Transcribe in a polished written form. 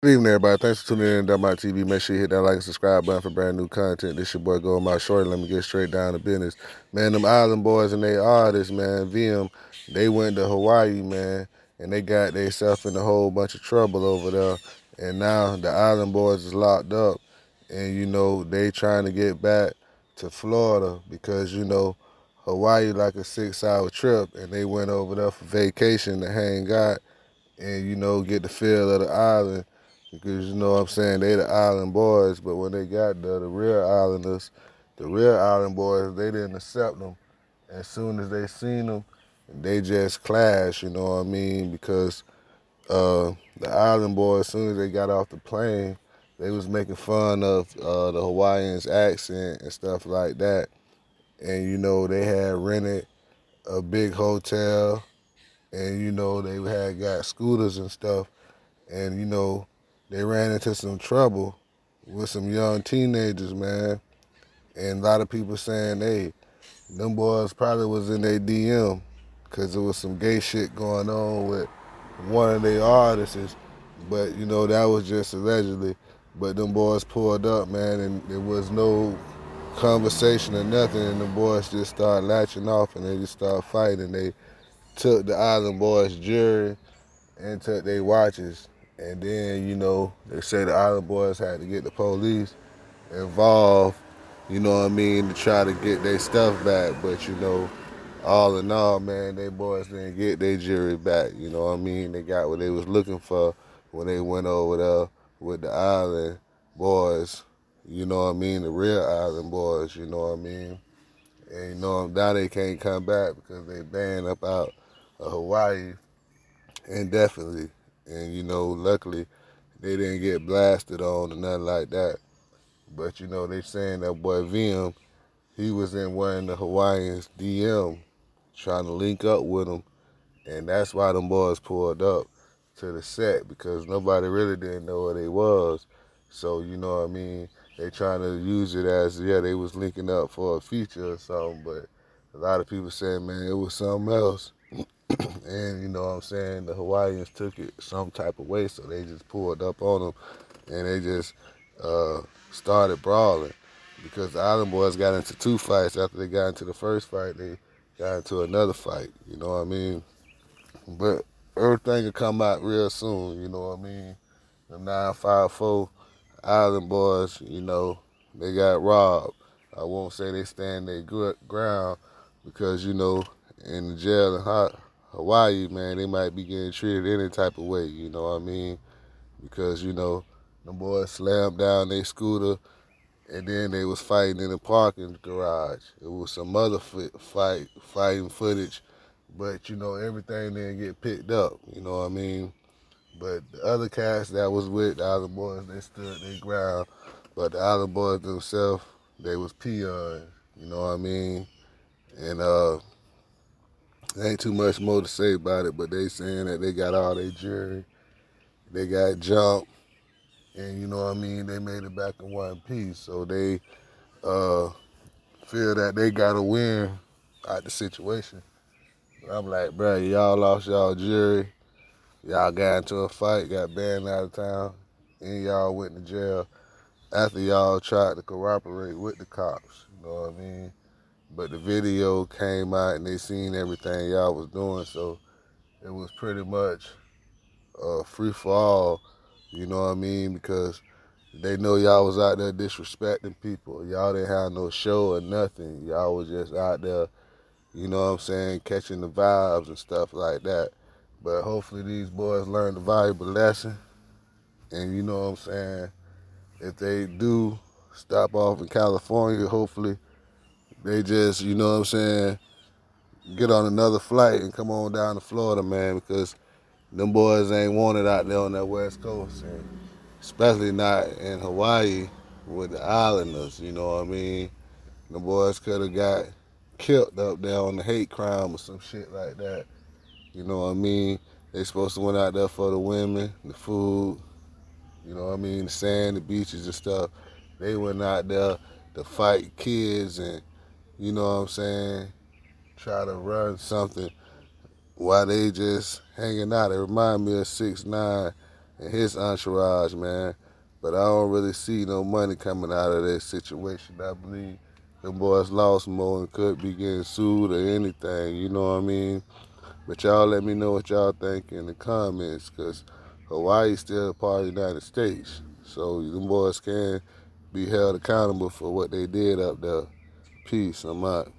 Good evening, everybody. Thanks for tuning in to my TV. Make sure you hit that like and subscribe button for brand new content. This your boy going my shorty. Let me get straight down to business. Man, them island boys and they artists, man, Vuim, they went to Hawaii, man, and they got themselves in a whole bunch of trouble over there. And now the island boys is locked up. And, they trying to get back to Florida because, Hawaii like a 6 hour trip. And they went over there for vacation to hang out and get the feel of the island because you know what I'm saying they the island boys, but when they got there, the real islanders, the real island boys, they didn't accept them. As soon as they seen them, they just clashed. You know what I mean? Because the island boys, as soon as they got off the plane, they was making fun of the Hawaiians' accent and stuff like that. And they had rented a big hotel, and they had got scooters and stuff, and they ran into some trouble with some young teenagers, man. And a lot of people saying, hey, them boys probably was in their DM because there was some gay shit going on with one of their artists. But that was just allegedly. But them boys pulled up, man, and there was no conversation or nothing, and the boys just started latching off and they just started fighting. They took the Island Boys jury and took their watches. And then, they say the Island Boys had to get the police involved, what I mean, to try to get their stuff back. But, all in all, man, they boys didn't get their jury back. You know what I mean? They got what they was looking for when they went over there with the Island Boys. You know what I mean? The real Island Boys, you know what I mean? And, now they can't come back because they banned up out of Hawaii indefinitely. And luckily they didn't get blasted on or nothing like that. But they saying that boy Vuim, he was in one of the Hawaiians DM trying to link up with him, and that's why them boys pulled up to the set because nobody really didn't know where they was. So you know what I mean. They trying to use it as they was linking up for a feature or something, but a lot of people saying man it was something else. And you know what I'm saying, the Hawaiians took it some type of way, so they just pulled up on them and they just uh, started brawling because the Island Boys got into two fights. After they got into the first fight, they got into another fight. You know what I mean? But everything will come out real soon. You know what I mean? The 954 Island Boys, they got robbed. I won't say they stand their good ground because in the jail in Hawaii, man, they might be getting treated any type of way. You know what I mean? Because the boys slammed down their scooter and then they was fighting in the parking garage. It was some other fighting footage, but everything didn't get picked up. You know what I mean? But the other cats that was with the Island Boys, they stood their ground. But the Island Boys themselves, they was peons. You know what I mean? And there ain't too much more to say about it, but they saying that they got all their jury, they got jumped, and you know what I mean, they made it back in one piece. So they uh, feel that they got to win out the situation. But I'm like, bro, y'all lost y'all jury, y'all got into a fight, got banned out of town, and y'all went to jail after y'all tried to cooperate with the cops. You know what I mean? But the video came out and they seen everything y'all was doing, so it was pretty much free for all. You know what I mean? Because they know y'all was out there disrespecting people. Y'all didn't have no show or nothing. Y'all was just out there, you know what I'm saying, catching the vibes and stuff like that. But hopefully these boys learned a valuable lesson. And you know what I'm saying, if they do stop off in California, hopefully they just, you know what I'm saying, get on another flight and come on down to Florida, man, because them boys ain't wanted out there on that West Coast. And especially not in Hawaii with the islanders, you know what I mean? The boys could have got killed up there on the hate crime or some shit like that. You know what I mean? They supposed to went out there for the women, the food, you know what I mean, the sand, the beaches and stuff. They went out there to fight kids and, you know what I'm saying, try to run something while they just hanging out. It remind me of 6ix9ine and his entourage, man. But I don't really see no money coming out of that situation. I believe them boys lost more and could be getting sued or anything, you know what I mean? But y'all let me know what y'all think in the comments, because Hawaii's still a part of the United States. So them boys can be held accountable for what they did up there. Peace. I'm out.